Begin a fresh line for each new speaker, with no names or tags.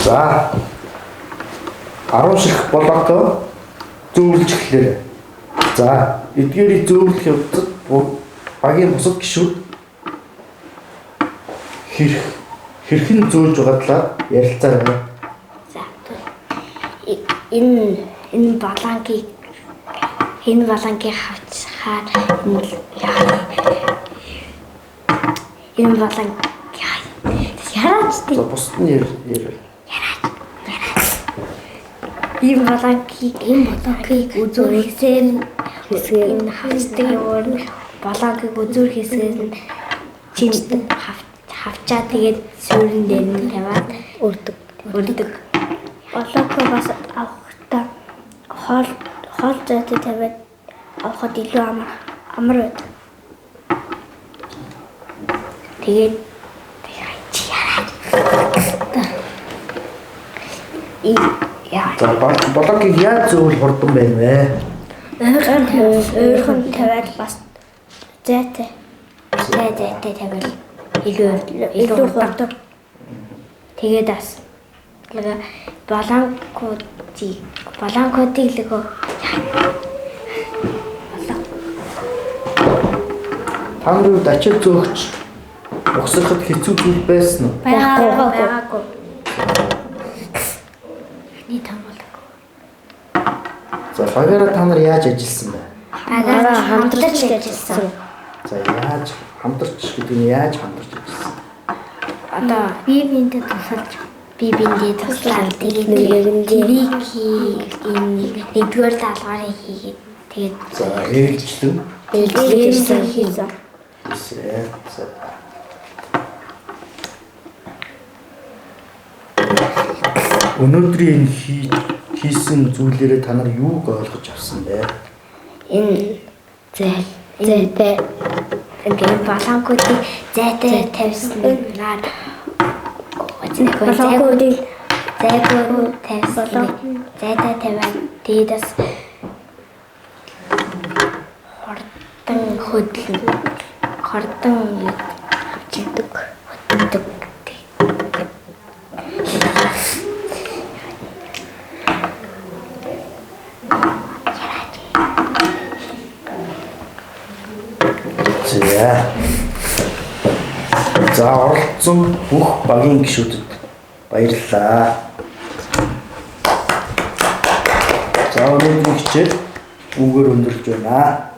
За 10 ширхэг блок зөөвлөж эхлэв. За эдгээрийг зөөвлөх явцад багийн бусад гишүүд хэрхэн зөөлж байгаа талаар ярилцаарай.
За энэ балангийг хавцахаар энэ баланг яраач тий.
За бусд нь яар.
Ийм балангийг үзүүрхээсээ энэ хавцдаг балангийг үзүүрхээсээ чинь хавчаа тэгээд суурин дээр нь тавиад өрдөг. Баланг бас авахтаа хоол зайтай тавиад авахд илүү амар байдаг. Тэгээд
За балангийг яаж зөөвөл хурдан байна вэ?
Өөрхөн тавиад бас зайтай тавиад илүү хурдан. Тэгээд бас баланкуудыг лгөө
Та нар ачаал зөөгч ухсахад хэцүү зүйл байсан уу?
байгаагүй. Нийт хамаагүй.
За багаараа та нар яаж ажилласан бэ?
Агаараа хамтарч ажилласан.
За яаж хамтарч гэдэг нь яаж хамтарч ажилласан?
Одоо биеиндээ туслаад тэгээд тэрийг нэгдүгээр даалгаврыг хийгээд тэгээд
за ээлжлэн
хийсэн.
Өнөөдрийн хийсэн зүйлээрээ та нар юуг ойлгож авсан бэ?
Энэ зайтай ингээд баланкуудыг зайтай тавьснаар баланкуудыг зайтай тавиад дээдээс хордон хавчдаг.
За оролцсон бүх багийн гишүүдэд баярлалаа. За өнөөдрийн хичээл үгээр өндөрлж байна.